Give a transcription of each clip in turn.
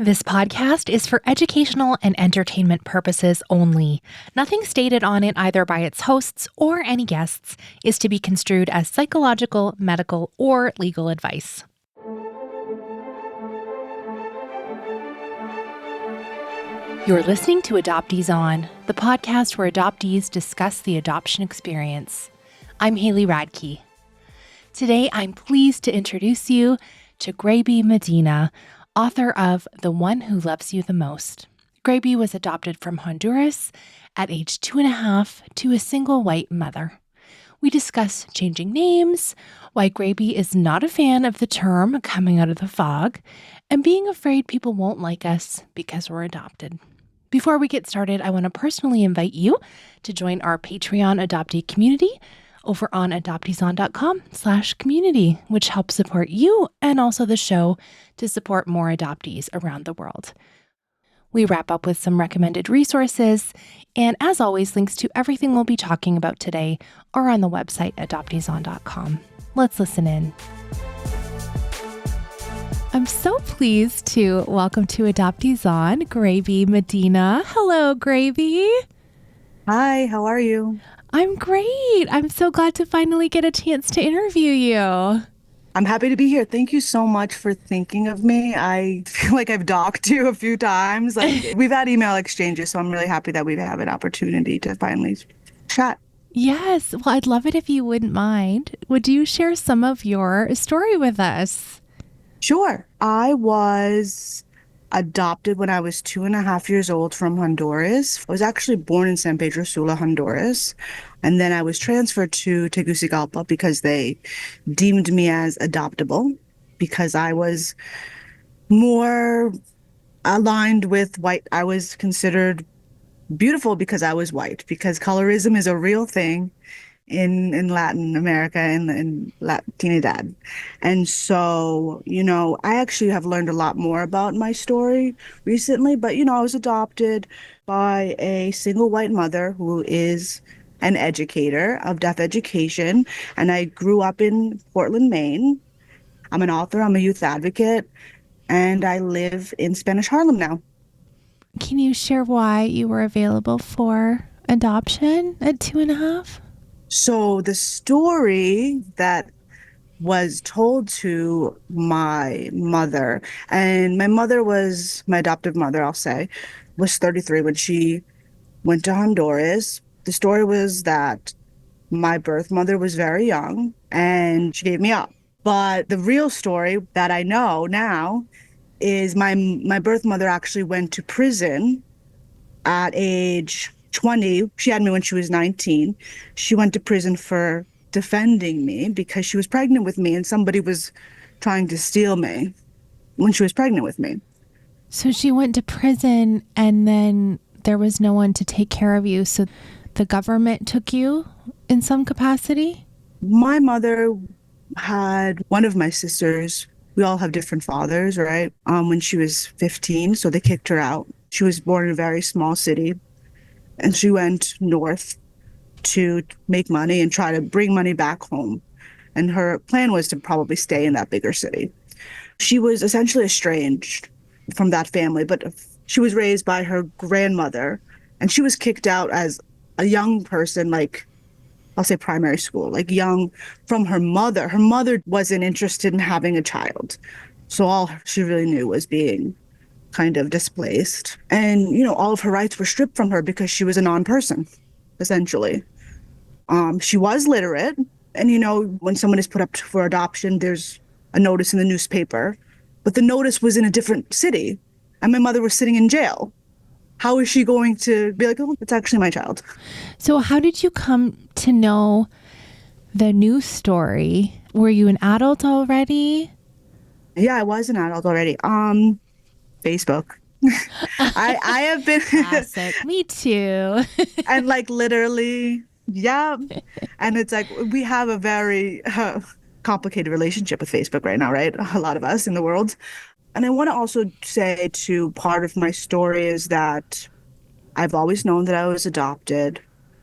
This podcast is for educational and entertainment purposes only. Nothing stated on it, either by its hosts or any guests, is to be construed as psychological, medical, or legal advice. You're listening to Adoptees On, the podcast where adoptees discuss the adoption experience. I'm Haley Radke. Today, I'm pleased to introduce you to Greiby Medina, author of The One Who Loves You the Most. Greiby was adopted from Honduras at age 2.5 to a single white mother. We discuss changing names, why Greiby is not a fan of the term coming out of the fog, and being afraid people won't like us because we're adopted. Before we get started, I want to personally invite you to join our Patreon adoptee community over on adopteeson.com/community, which helps support you and also the show to support more adoptees around the world. We wrap up with some recommended resources, and as always, links to everything we'll be talking about today are on the website adopteeson.com. Let's listen in. I'm so pleased to welcome to Adoptees On, Greiby Medina. Hello, Greiby. Hi, how are you? I'm great. I'm so glad to finally get a chance to interview you. I'm happy to be here. Thank you so much for thinking of me. I feel like I've docked you a few times. We've had email exchanges, so I'm really happy that we have an opportunity to finally chat. Yes. Well, I'd love it if you wouldn't mind. Would you share some of your story with us? Sure. I was adopted when I was 2.5 years old from Honduras. I was actually born in San Pedro Sula, Honduras. And then I was transferred to Tegucigalpa because they deemed me as adoptable because I was more aligned with white. I was considered beautiful because I was white, because colorism is a real thing in Latin America and in Latinidad. And so, I actually have learned a lot more about my story recently, but, I was adopted by a single white mother who is an educator of deaf education. And I grew up in Portland, Maine. I'm an author, I'm a youth advocate, and I live in Spanish Harlem now. Can you share why you were available for adoption at 2.5? So the story that was told to my mother, and my mother was my adoptive mother, I'll say, was 33 when she went to Honduras. The story was that my birth mother was very young and she gave me up. But the real story that I know now is my birth mother actually went to prison at age 20. She had me when she was 19. She went to prison for defending me because she was pregnant with me and somebody was trying to steal me when she was pregnant with me. So she went to prison and then there was no one to take care of you. So the government took you in some capacity? My mother had one of my sisters. We all have different fathers, right? When she was 15, so they kicked her out. She was born in a very small city. And she went north to make money and try to bring money back home. And her plan was to probably stay in that bigger city. She was essentially estranged from that family, but she was raised by her grandmother. And she was kicked out as a young person, like, I'll say primary school, like young, from her mother. Her mother wasn't interested in having a child. So all she really knew was being kind of displaced. And, all of her rights were stripped from her because she was a non-person, essentially. She was literate. And, when someone is put up for adoption, there's a notice in the newspaper. But the notice was in a different city. And my mother was sitting in jail. How is she going to be like, oh, it's actually my child? So how did you come to know the news story? Were you an adult already? Yeah, I was an adult already. Facebook. I have been Classic. Me too. and literally, yeah. And it's like we have a very complicated relationship with Facebook right now, right? A lot of us in the world. And I want to also say too, part of my story is that I've always known that I was adopted.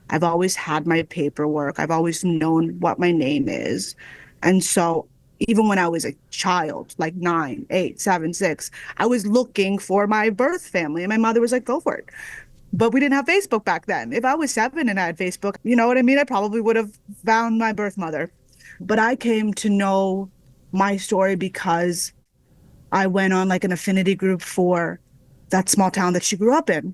I've always had my paperwork. I've always known what my name is. And so even when I was a child, like 9, 8, 7, 6, I was looking for my birth family. And my mother was like, go for it. But we didn't have Facebook back then. If I was 7 and I had Facebook, you know what I mean? I probably would have found my birth mother. But I came to know my story because I went on like an affinity group for that small town that she grew up in.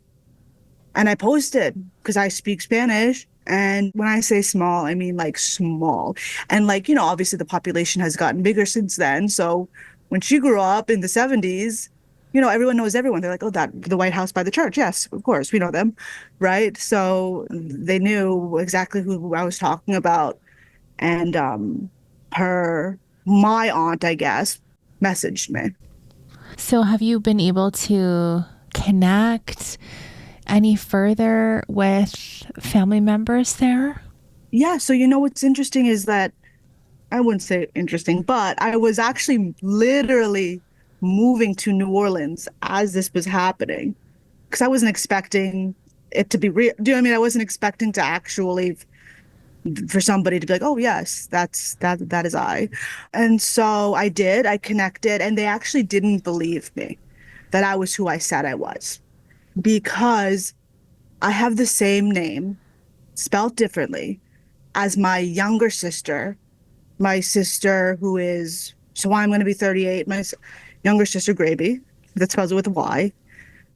And I posted because I speak Spanish. And when I say small, I mean like small. And like, obviously the population has gotten bigger since then. So when she grew up in the 70s, everyone knows everyone. They're like, oh, that the White House by the church. Yes, of course, we know them. Right. So they knew exactly who I was talking about. And my aunt, I guess, messaged me. So have you been able to connect any further with family members there? Yeah. So, what's interesting is that I wouldn't say interesting, but I was actually literally moving to New Orleans as this was happening because I wasn't expecting it to be real. Do you know what I mean? I wasn't expecting to actually for somebody to be like, "Oh, yes, that is I." And so I did. I connected, and they actually didn't believe me that I was who I said I was because I have the same name spelled differently as my younger sister, my sister who is, so I'm going to be 38, my younger sister Greiby, that spells it with a Y,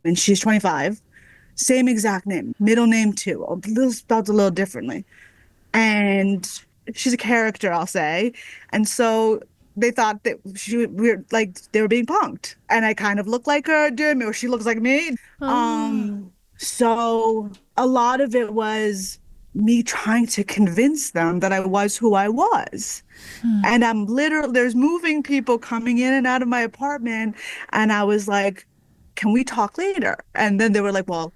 and she's 25. Same exact name, middle name too, a little spelled a little differently. And she's a character, I'll say. And so they thought that we were like they were being punked. And I kind of look like her, doing me, or she looks like me. Oh. So a lot of it was me trying to convince them that I was who I was. And I'm literally, there's moving people coming in and out of my apartment. And I was like, can we talk later? And then they were like, well,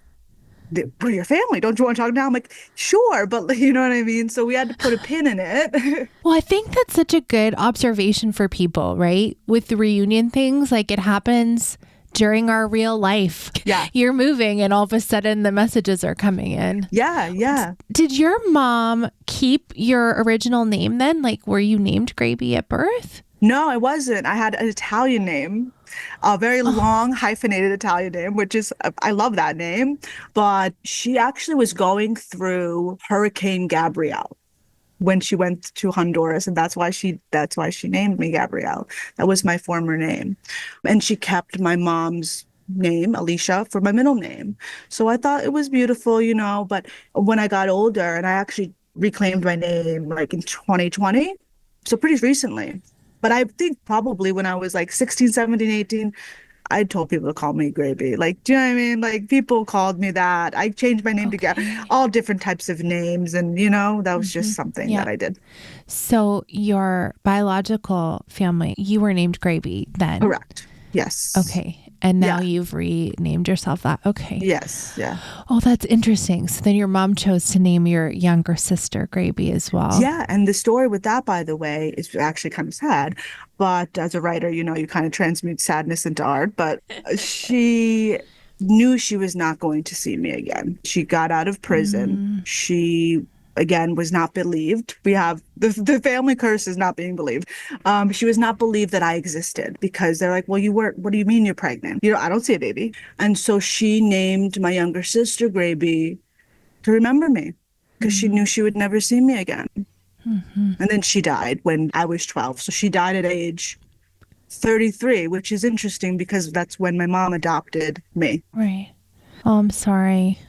we're your family. Don't you want to talk now? I'm like, sure. But you know what I mean? So we had to put a pin in it. Well, I think that's such a good observation for people, right? With the reunion things, like it happens during our real life. Yeah. You're moving and all of a sudden the messages are coming in. Yeah. Yeah. Did your mom keep your original name then? Like, were you named Greiby at birth? No, I wasn't. I had an Italian name, a very long hyphenated Italian name, which is, I love that name. But she actually was going through Hurricane Gabrielle when she went to Honduras, and that's why she named me Gabrielle. That was my former name. And she kept my mom's name, Alicia, for my middle name. So I thought it was beautiful, but when I got older and I actually reclaimed my name like in 2020, so pretty recently. But I think probably when I was like 16, 17, 18, I told people to call me Greiby. Like, do you know what I mean? Like, people called me that. I changed my name to get Okay. all different types of names. And, that was just something Yeah. that I did. So your biological family, you were named Greiby then? Correct. Yes. Okay. And now Yeah. you've renamed yourself that. Okay. Yes. Yeah. Oh, that's interesting. So then your mom chose to name your younger sister Greiby as well. Yeah. And the story with that, by the way, is actually kind of sad. But as a writer, you kind of transmute sadness into art. But she knew she was not going to see me again. She got out of prison. She again was not believed. We have the family curse is not being believed. She was not believed that I existed because they're like, well, you weren't. What do you mean you're pregnant? I don't see a baby. And so she named my younger sister Greiby to remember me because she knew she would never see me again. And then she died when I was 12. So she died at age 33, which is interesting because that's when my mom adopted me. Right. Oh, I'm sorry.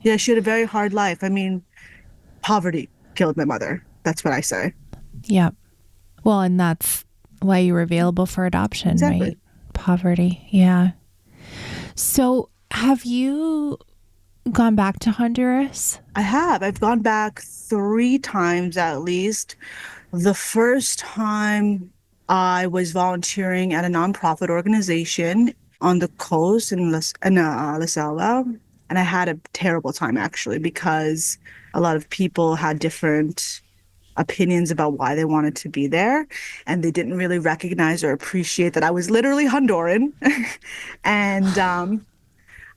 Yeah, she had a very hard life. I mean, poverty killed my mother. That's what I say. Yeah. Well, and that's why you were available for adoption, Exactly. right? Poverty. Yeah. So have you gone back to Honduras? I have. I've gone back 3 times at least. The first time I was volunteering at a nonprofit organization on the coast in La Selva, and I had a terrible time actually because a lot of people had different opinions about why they wanted to be there, and they didn't really recognize or appreciate that I was literally Honduran, and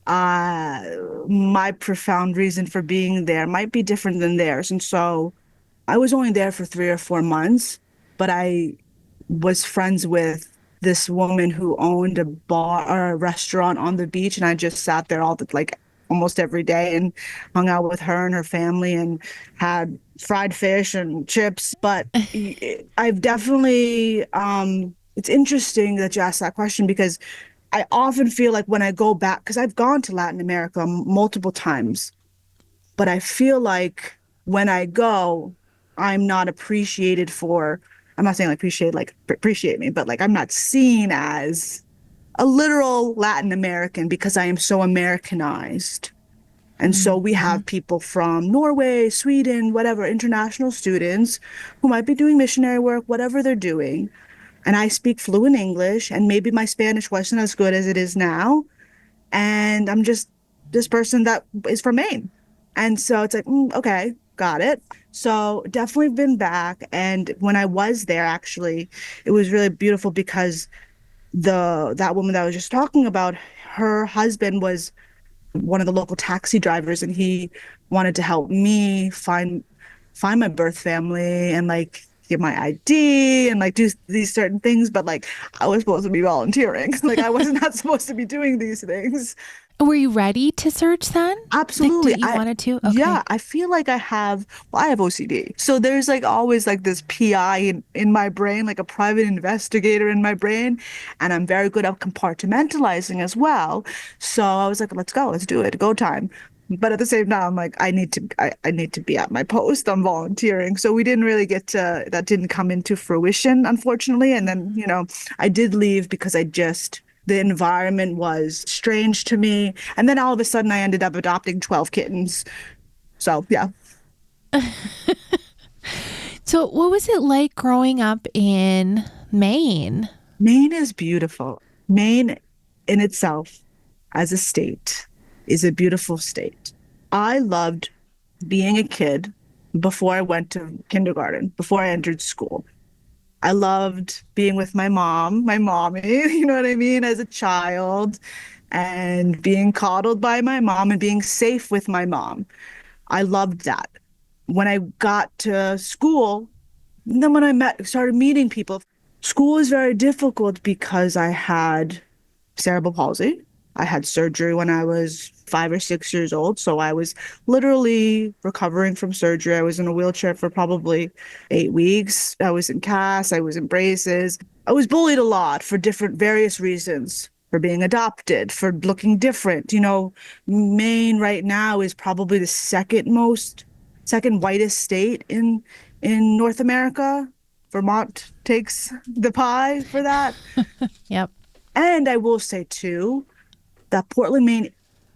uh, my profound reason for being there might be different than theirs. And so I was only there for 3 or 4 months, but I was friends with this woman who owned a bar or a restaurant on the beach, and I just sat there all the like almost every day and hung out with her and her family and had fried fish and chips. But I've definitely it's interesting that you asked that question because I often feel like when I go back, because I've gone to Latin America multiple times, but I feel like when I go, I'm not appreciated for, I'm not saying like appreciate, like appreciate me, but like I'm not seen as a literal Latin American because I am so Americanized. And so we Mhm. have people from Norway, Sweden, whatever, international students who might be doing missionary work, whatever they're doing. And I speak fluent English, and maybe my Spanish wasn't as good as it is now, and I'm just this person that is from Maine. And so it's like, okay, got it. So definitely been back. And when I was there, actually, it was really beautiful because the that woman that I was just talking about, her husband was one of the local taxi drivers, and he wanted to help me find my birth family and like get my ID and like do these certain things. But like I was supposed to be volunteering. Like I was not supposed to be doing these things. Were you ready to search then? Like, Absolutely. did you wanted to? Yeah, Okay. I feel like I have OCD. So there's like always like this PI in my brain, like a private investigator in my brain. And I'm very good at compartmentalizing as well. So I was like, let's go, let's do it, go time. But at the same time, I'm like, I need to be at my post. I'm volunteering. So we didn't really get to, that didn't come into fruition, unfortunately. And then, I did leave because the environment was strange to me. And then all of a sudden I ended up adopting 12 kittens. So yeah, So, what was it like growing up in Maine? Maine is beautiful. Maine in itself as a state is a beautiful state. I loved being a kid before I went to kindergarten, before I entered school. I loved being with my mommy, you know what I mean, as a child, and being coddled by my mom and being safe with my mom. I loved that. When I got to school, then when started meeting people, school was very difficult because I had cerebral palsy. I had surgery when I was 5 or 6 years old. So I was literally recovering from surgery. I was in a wheelchair for probably 8 weeks. I was in casts, I was in braces. I was bullied a lot for various reasons, for being adopted, for looking different. Maine right now is probably the second whitest state in North America. Vermont takes the pie for that. Yep. And I will say too that Portland, Maine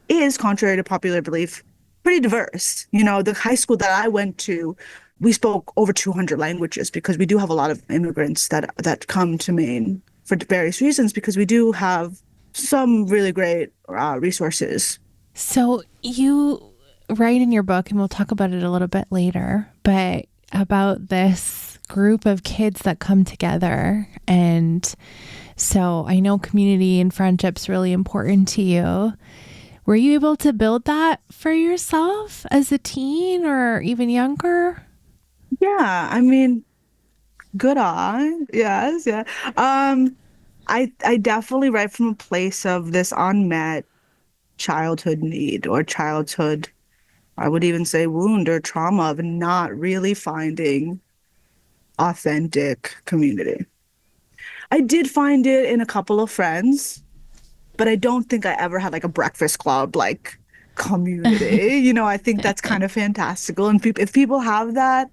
is, contrary to popular belief, pretty diverse. The high school that I went to, we spoke over 200 languages because we do have a lot of immigrants that come to Maine for various reasons because we do have some really great resources. So, you write in your book, and we'll talk about it a little bit later, but about this group of kids that come together. And so, I know community and friendship's really important to you. Were you able to build that for yourself as a teen or even younger? Yeah, I mean, good eye. Yes, yeah. I definitely write from a place of this unmet childhood need or childhood, I would even say wound or trauma of not really finding authentic community. I did find it in a couple of friends, but I don't think I ever had like a breakfast club like community. I think that's kind of fantastical. And if people have that,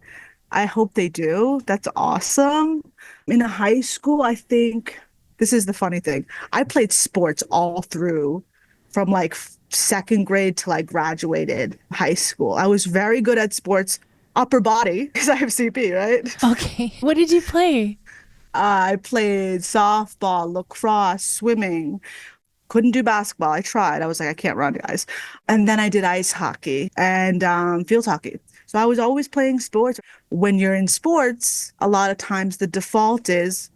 I hope they do. That's awesome. In high school, I think this is the funny thing. I played sports all through from like second grade till I graduated high school. I was very good at sports, upper body, because I have CP, right? Okay. What did you play? I played softball, lacrosse, swimming. Couldn't do basketball. I tried. I was like, I can't run, guys. And then I did ice hockey and field hockey. So I was always playing sports. When you're in sports, a lot of times the default is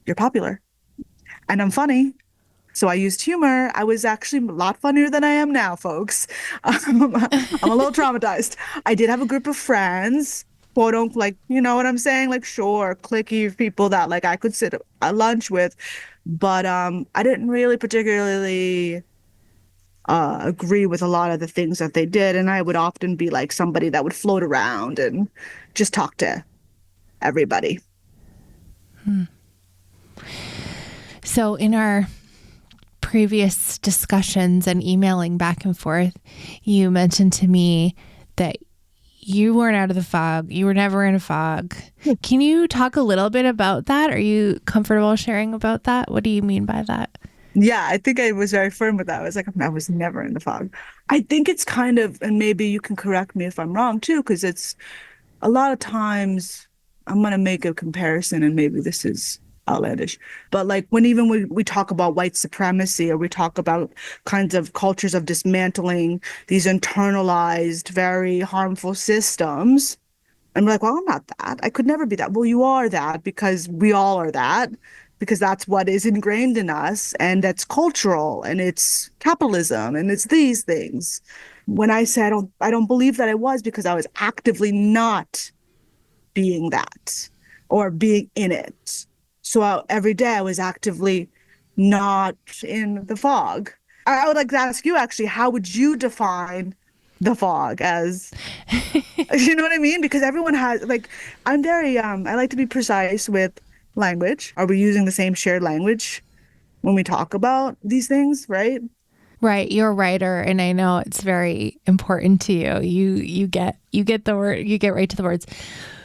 you're popular. And I'm funny. So I used humor. I was actually a lot funnier than I am now, folks. I'm a little traumatized. I did have a group of friends quote unquote, like, you know what I'm saying? Like, sure, clicky people that like I could sit at lunch with, but I didn't really particularly agree with a lot of the things that they did, and I would often be like somebody that would float around and just talk to everybody. So in our previous discussions and emailing back and forth, you mentioned to me that you weren't out of the fog. You were never in a fog. Can you talk a little bit about that? Are you comfortable sharing about that? What do you mean by that? Yeah, I think I was very firm with that. I was like, I was never in the fog. I think it's kind of, and maybe you can correct me if I'm wrong too, because it's a lot of times I'm going to make a comparison, and maybe this is outlandish, but like when even we talk about white supremacy, or we talk about kinds of cultures of dismantling these internalized, very harmful systems, I'm like, well, I'm not that. I could never be that. Well, you are that because we all are that, because that's what is ingrained in us, and that's cultural, and it's capitalism, and it's these things. When I say I don't believe that I was, because I was actively not being that or being in it. So every day I was actively not in the fog. I would like to ask you actually, how would you define the fog as, you know what I mean? Because everyone has like, I'm very, I like to be precise with language. Are we using the same shared language when we talk about these things, right? Right, you're a writer, and I know it's very important to you. You get the word, you get right to the words.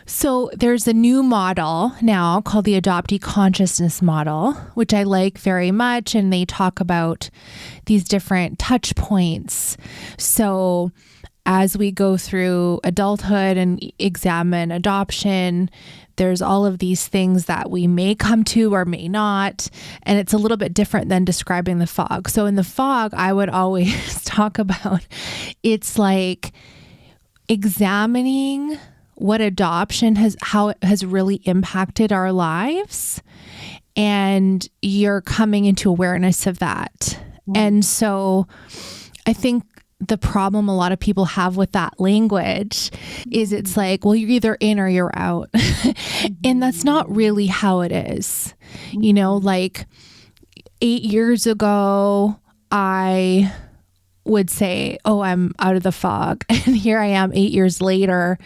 So there's a new model now called the Adoptee Consciousness model, which I like very much, and they talk about these different touch points. So as we go through adulthood and examine adoption, there's all of these things that we may come to or may not. And it's a little bit different than describing the fog. So in the fog, I would always talk about, it's like examining what adoption how it has really impacted our lives. And you're coming into awareness of that. And so I think the problem a lot of people have with that language is it's like, well, you're either in or you're out. And that's not really how it is. You know, like 8 years ago, I would say, oh, I'm out of the fog. And here I am 8 years later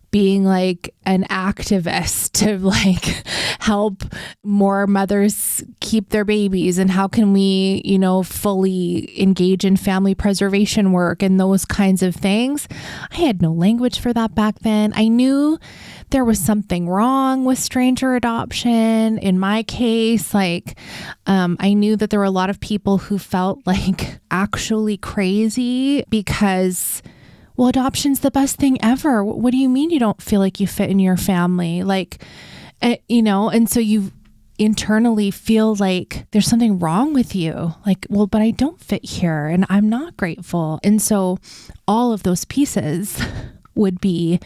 being like an activist to like help more mothers keep their babies, and how can we, you know, fully engage in family preservation work and those kinds of things. I had no language for that back then. I knew there was something wrong with stranger adoption. In my case, like, I knew that there were a lot of people who felt like actually crazy because, well, adoption's the best thing ever. What do you mean you don't feel like you fit in your family? Like, you know, and so you internally feel like there's something wrong with you. Like, well, but I don't fit here and I'm not grateful. And so all of those pieces would be,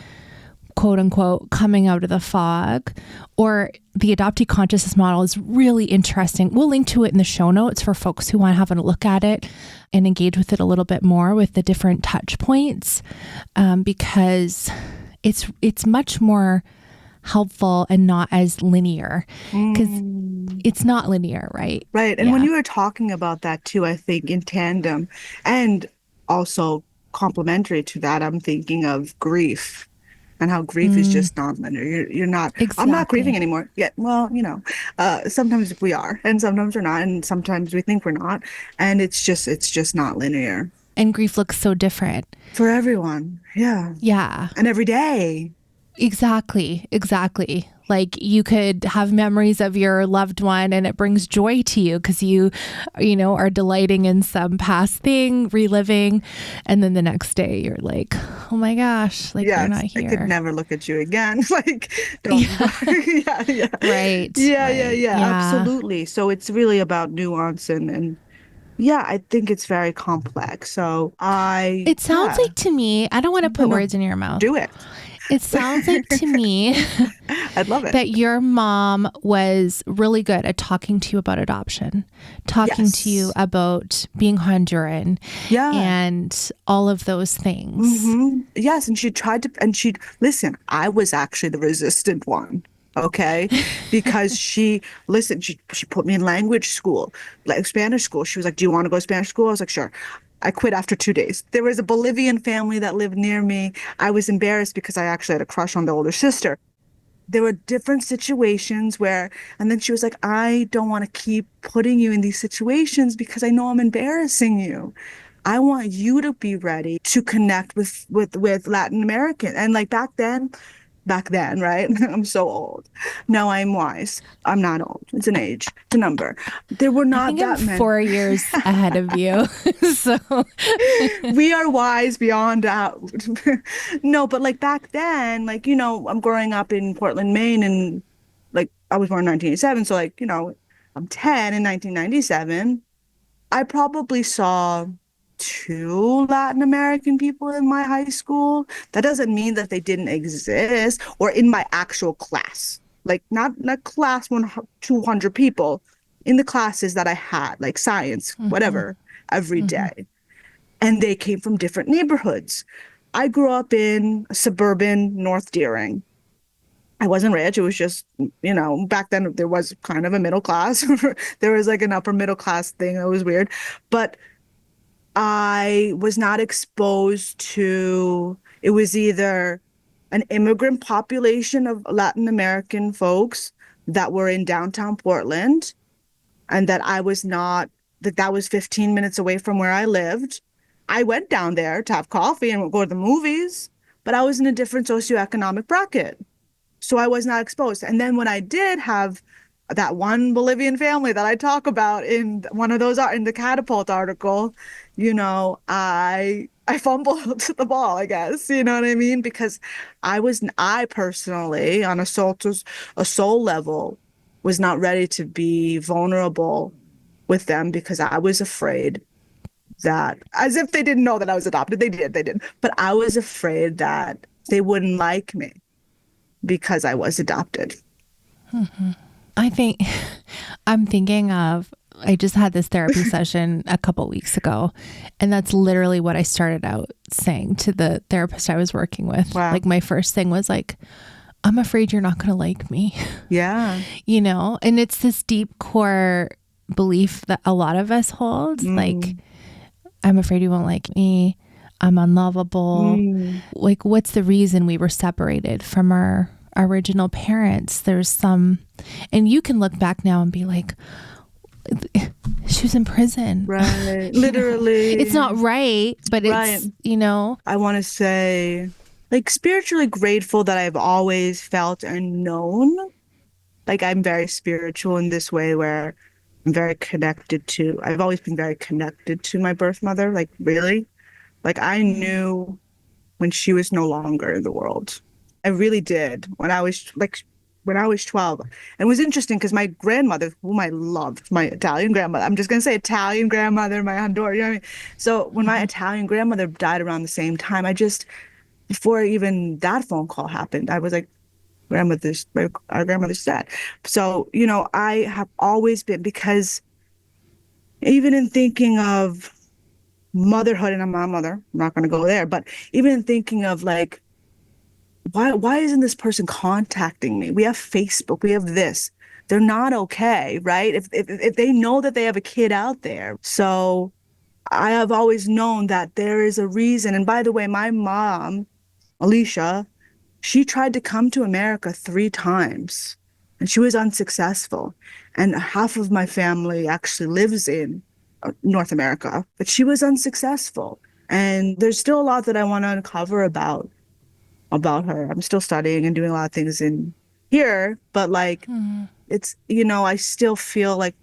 quote unquote, coming out of the fog. Or the adoptee consciousness model is really interesting. We'll link to it in the show notes for folks who want to have a look at it and engage with it a little bit more with the different touch points, because it's much more helpful and not as linear, because it's not linear, right? Right. And Yeah. when you were talking about that too, I think in tandem and also complementary to that, I'm thinking of grief and how grief is just non-linear. You're not, I'm not grieving Exactly. anymore yet. Well, you know, sometimes we are, and sometimes we're not, and sometimes we think we're not. And it's just not linear And grief looks so different. for everyone. Yeah. Yeah. And every day. Exactly. Exactly. Like you could have memories of your loved one and it brings joy to you because you know, are delighting in some past thing, reliving. And then the next day you're like, oh my gosh, like they're not Yes, I could here. never look at you again. Like, don't. Yeah. Yeah, yeah. Right. Yeah, yeah, Right. yeah, Yeah. absolutely. So it's really about nuance and yeah, I think it's very complex. So It sounds yeah, like to me, I don't want to no, put no, words in your mouth. do it. It sounds like to me I'd love it. that your mom was really good at talking to you about adoption, talking to you Yes. about being Honduran Yeah. and all of those things. Yes, and she tried to, and she'd listen. I was actually the resistant one, okay? Because she put me in language school, like Spanish school. She was like, "Do you want to go to Spanish school?" I was like, "Sure." I quit after 2 days. There was a Bolivian family that lived near me. I was embarrassed because I actually had a crush on the older sister. There were different situations where, and then she was like, I don't want to keep putting you in these situations because I know I'm embarrassing you. I want you to be ready to connect with Latin American. And like back then, right? I'm so old. Now I'm wise. I'm not old. It's an age. It's a number. There were I not think I'm that many. 4 years ahead of you. So, We are wise beyond doubt. No, but like back then, like, I'm growing up in Portland, Maine, and like I was born in 1987. So, like, I'm 10 in 1997. I probably saw two Latin American people in my high school. That doesn't mean that they didn't exist or in my actual class. Like, not class 200 people in the classes that I had, like science, mhm, whatever, every mhm. day, and they came from different neighborhoods. I grew up in suburban North Deering. I wasn't rich. It was just, back then there was kind of a middle class. There was like an upper middle class thing that was weird. But I was not exposed to, it was either an immigrant population of Latin American folks that were in downtown Portland and that I was not, that was 15 minutes away from where I lived. I went down there to have coffee and go to the movies, but I was in a different socioeconomic bracket. So I was not exposed. And then when I did have that one Bolivian family that I talk about in one of those in the catapult article, I fumbled the ball, I guess. You know what I mean? Because I personally, on a soul level, was not ready to be vulnerable with them because I was afraid that, as if they didn't know that I was adopted. They did. But I was afraid that they wouldn't like me because I was adopted. I think I'm thinking of, I just had this therapy session a couple weeks ago, and that's literally what I started out saying to the therapist I was working with. Wow. Like, my first thing was like, I'm afraid you're not going to like me, Yeah. and it's this deep core belief that a lot of us hold. Like, Mm. I'm afraid you won't like me. I'm unlovable. Mm. Like, what's the reason we were separated from our original parents? There's some, and you can look back now and be like, she was in prison. Right. Literally. It's not right, but Right. it's. I want to say, like, spiritually grateful that I've always felt and known. Like, I'm very spiritual in this way where I've always been very connected to my birth mother. Like, really? Like, I knew when she was no longer in the world. I really did when I was 12. And it was interesting because my grandmother, whom I loved, my Italian grandmother, I'm just going to say Italian grandmother, my Honduran, you know what I mean? So when my Italian grandmother died around the same time, before even that phone call happened, I was like, our grandmother's dead. So, I have always been, because even in thinking of motherhood, and I'm not a mother, I'm not going to go there, but even in thinking of like, why isn't this person contacting me? We have Facebook, we have this. They're not okay, right? If they know that they have a kid out there. So I have always known that there is a reason. And by the way, my mom, Alicia, she tried to come to America 3 times and she was unsuccessful. And half of my family actually lives in North America, but she was unsuccessful. And there's still a lot that I want to uncover about her. I'm still studying and doing a lot of things in here, but like it's, I still feel like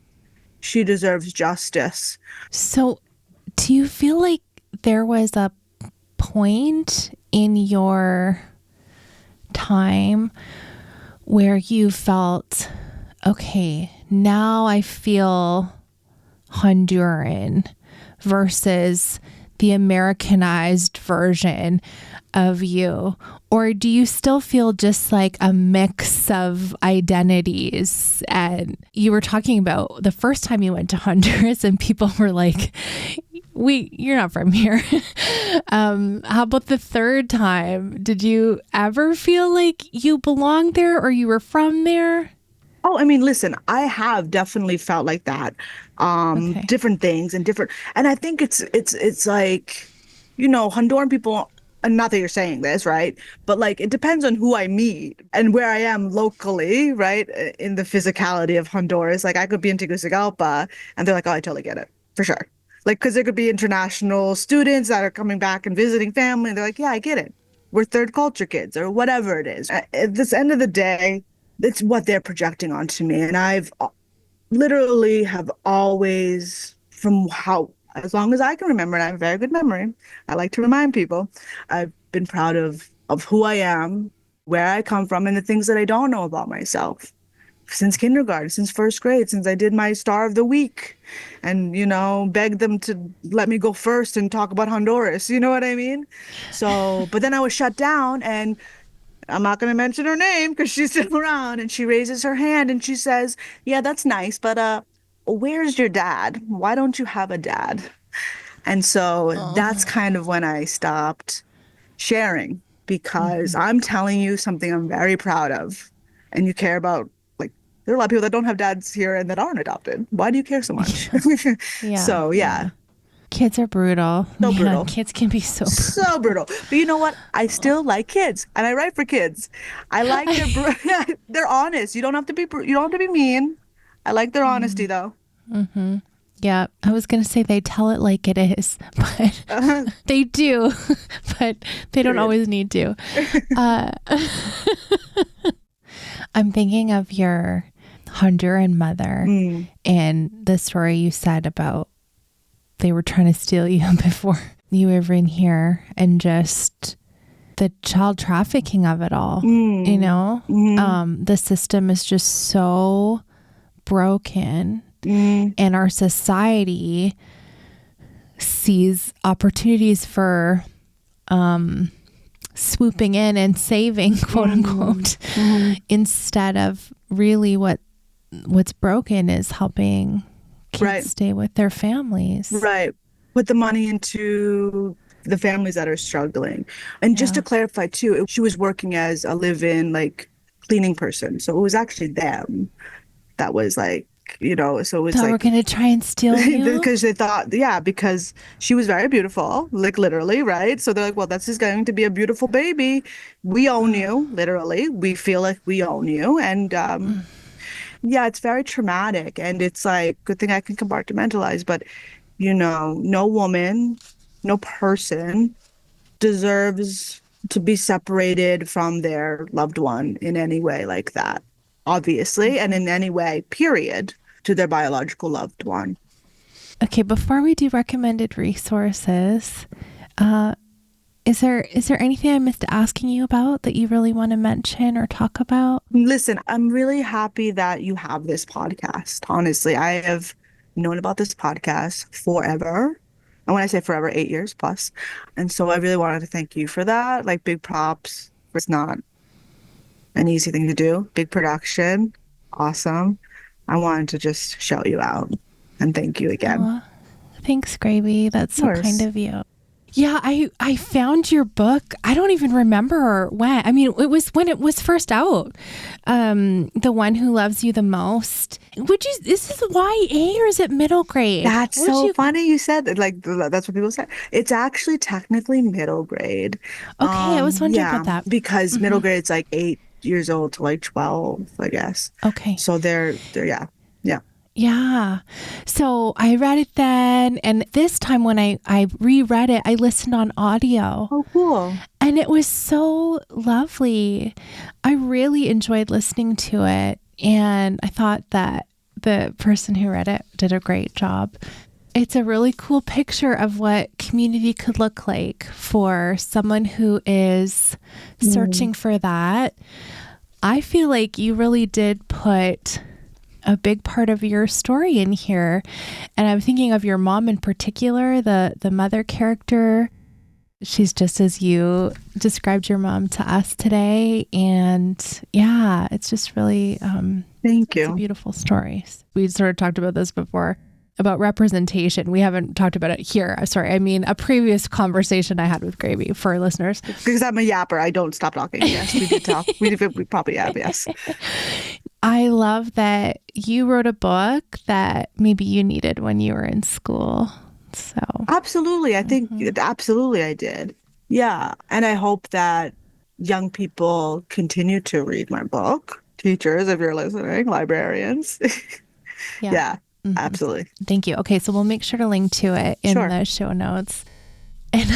she deserves justice. So, do you feel like there was a point in your time where you felt, okay, now I feel Honduran versus the Americanized version of you? Or do you still feel just like a mix of identities? And you were talking about the first time you went to Honduras and people were like, you're not from here. How about the third time? Did you ever feel like you belonged there or you were from there? Oh, I mean, listen, I have definitely felt like that. Okay. Different things and I think it's like, Honduran people, and not that you're saying this, right? But like it depends on who I meet and where I am locally, right? In the physicality of Honduras. Like I could be in Tegucigalpa and they're like, oh, I totally get it, for sure. Like, because there could be international students that are coming back and visiting family, and they're like, yeah, I get it. We're third culture kids or whatever it is. At this end of the day, it's what they're projecting onto me. And I've literally have always, as long as I can remember, and I have a very good memory, I like to remind people, I've been proud of who I am, where I come from, and the things that I don't know about myself. Since kindergarten, since first grade, since I did my Star of the Week and, begged them to let me go first and talk about Honduras. You know what I mean? So, but then I was shut down, and I'm not going to mention her name because she's still around, and she raises her hand and she says, yeah, that's nice, but where's your dad? Why don't you have a dad? And so that's Oh. kind of when I stopped sharing, because Mhm. I'm telling you something I'm very proud of, and you care about, like, there are a lot of people that don't have dads here and that aren't adopted. Why do you care so much? Yeah. Yeah. So yeah, Yeah. Kids are brutal. so Man, brutal. kids can be so So brutal. brutal. But you know what? I still like kids, and I write for kids. I like they're honest. You don't have to you don't have to be mean. I like their honesty though. Mm-hmm. Yeah, I was going to say they tell it like it is, but they do, but they don't Period. always need to. Uh, I'm thinking of your Honduran mother Mm, and the story you said about they were trying to steal you before you were in here, and just the child trafficking of it all. mm, mm, The system is just so broken, mm, and our society sees opportunities for swooping in and saving, quote mm, unquote, mm. instead of really what's broken is helping Right, kids stay with their families. right. Put the money into the families that are struggling. And just to Yeah. clarify too, she was working as a live-in like cleaning person. So it was actually them that was like, so it was Thought we're like going to try and steal you. because they thought, yeah, because she was very beautiful, like literally, right? So they're like, well, this is going to be a beautiful baby. We own you, literally. We feel like we own you. And yeah, it's very traumatic. And it's like, good thing I can compartmentalize, but no woman, no person deserves to be separated from their loved one in any way like that, obviously, and Mhm. in any way, period, to their biological loved one. Okay, before we do recommended resources, uh, is there anything I missed asking you about that you really want to mention or talk about? Listen, I'm really happy that you have this podcast. Honestly, I have known about this podcast forever. And when I say forever, 8 years plus. And so I really wanted to thank you for that. Like, big props. It's not an easy thing to do. Big production. Awesome. I wanted to just shout you out and thank you again. Oh, thanks, Gravy. That's Of so kind course. of you. Yeah, I found your book. I don't even remember when. I mean, it was when it was first out. The One Who Loves You the Most. Is this YA or is it middle grade? That's Would so you? funny you said that. Like, that's what people say. It's actually technically middle grade. Okay, I was wondering Yeah, about that. because middle Hmm. grade's like 8 years old to like 12, I guess. Okay. So they're yeah. Yeah. Yeah. So I read it then. And this time when I reread it, I listened on audio Oh, cool. and it was so lovely. I really enjoyed listening to it. And I thought that the person who read it did a great job. It's a really cool picture of what community could look like for someone who is Mm, searching for that. I feel like you really did put a big part of your story in here. And I'm thinking of your mom in particular, the mother character. She's just as you described your mom to us today. And yeah, it's just really, Thank it's a you. beautiful story. We sort of talked about this before, about representation. We haven't talked about it here. Sorry, I mean a previous conversation I had with Greiby for our listeners. Because I'm a yapper. I don't stop talking. Yes, we did talk. We probably have, yes. I love that you wrote a book that maybe you needed when you were in school. So Absolutely. I think absolutely I did. Yeah. And I hope that young people continue to read my book. Teachers, if you're listening, librarians. yeah. Yeah, absolutely. Thank you. Okay, so we'll make sure to link to it in Sure. the show notes. And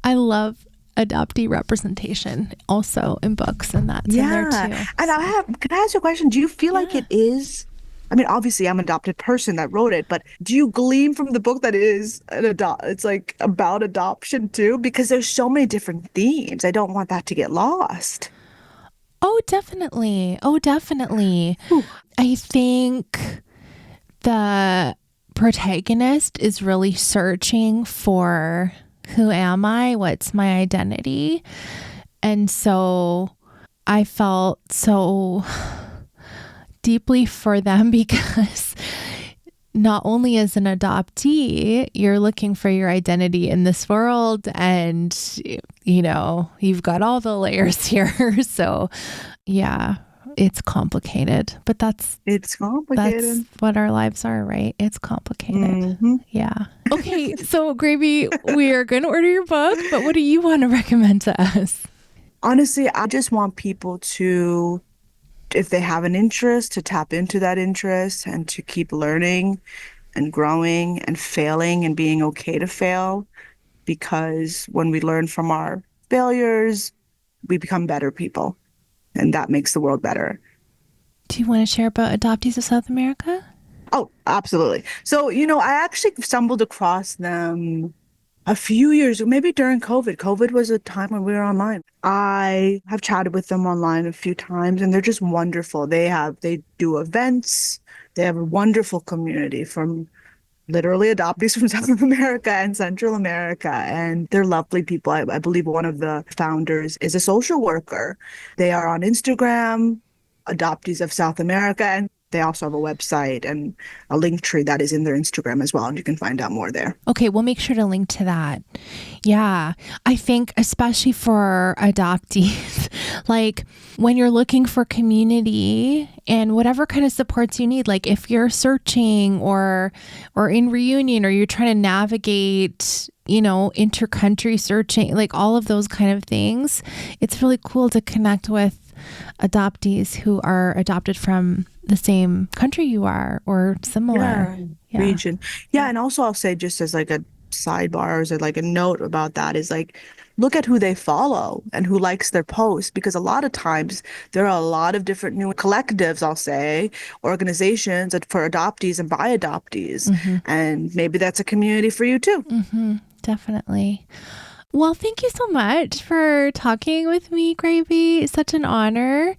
I love adoptee representation also in books, and that's in there too. And can I ask you a question? Do you feel like it is? I mean, obviously, I'm an adopted person that wrote it, but do you glean from the book that it is it's like about adoption too? Because there's so many different themes. I don't want that to get lost. Oh, definitely. Oh, definitely. Whew. I think the protagonist is really searching for who am I? What's my identity? And so I felt so deeply for them because not only as an adoptee, you're looking for your identity in this world and, you know, you've got all the layers here. So yeah, it's complicated, but It's complicated. that's what our lives are, right? It's complicated. Mm-hmm. Yeah. Okay. So Greiby, we are going to order your book, but what do you want to recommend to us? Honestly, I just want people to, if they have an interest, to tap into that interest and to keep learning and growing and failing and being okay to fail. Because when we learn from our failures, we become better people. And that makes the world better. Do you want to share about Adoptees of South America? Oh, absolutely. So, I actually stumbled across them a few years, maybe during COVID. COVID was a time when we were online. I have chatted with them online a few times, and they're just wonderful. They do events. They have a wonderful community from literally adoptees from South America and Central America, and they're lovely people. I believe one of the founders is a social worker. They are on Instagram, Adoptees of South America, and they also have a website and a link tree that is in their Instagram as well, and you can find out more there. Okay, we'll make sure to link to that. Yeah, I think especially for adoptees, like when you're looking for community and whatever kind of supports you need, like if you're searching or in reunion or you're trying to navigate, inter-country searching, like all of those kind of things, it's really cool to connect with adoptees who are adopted from the same country you are or similar region. Yeah, and also I'll say just as like a sidebar or like a note about that is like look at who they follow and who likes their posts, because a lot of times there are a lot of different new collectives, I'll say, organizations for adoptees and by adoptees. And maybe that's a community for you too. Definitely. Well, thank you so much for talking with me, Greiby. It's such an honor.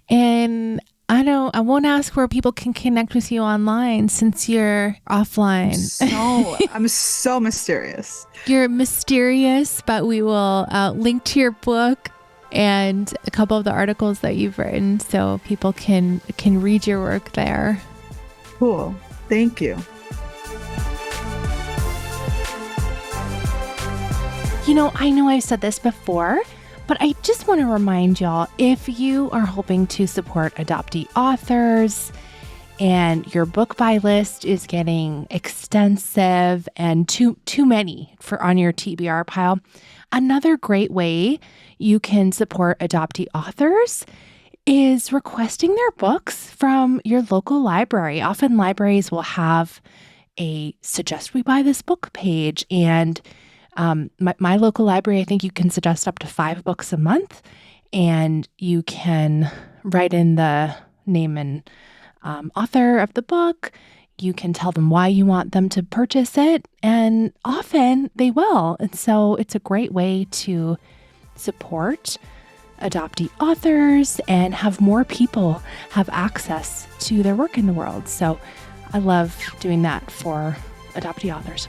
And I won't ask where people can connect with you online since you're offline. I'm so mysterious. You're mysterious, but we will link to your book and a couple of the articles that you've written so people can read your work there. Cool. Thank you. I know I've said this before, but I just want to remind y'all, if you are hoping to support adoptee authors and your book buy list is getting extensive and too many on your TBR pile, another great way you can support adoptee authors is requesting their books from your local library. Often libraries will have a suggest we buy this book page, and my local library, I think you can suggest up to 5 books a month, and you can write in the name and author of the book. You can tell them why you want them to purchase it, and often they will. And so it's a great way to support adoptee authors and have more people have access to their work in the world. So I love doing that for adoptee authors.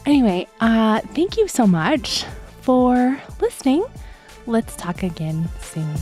Anyway, thank you so much for listening. Let's talk again soon.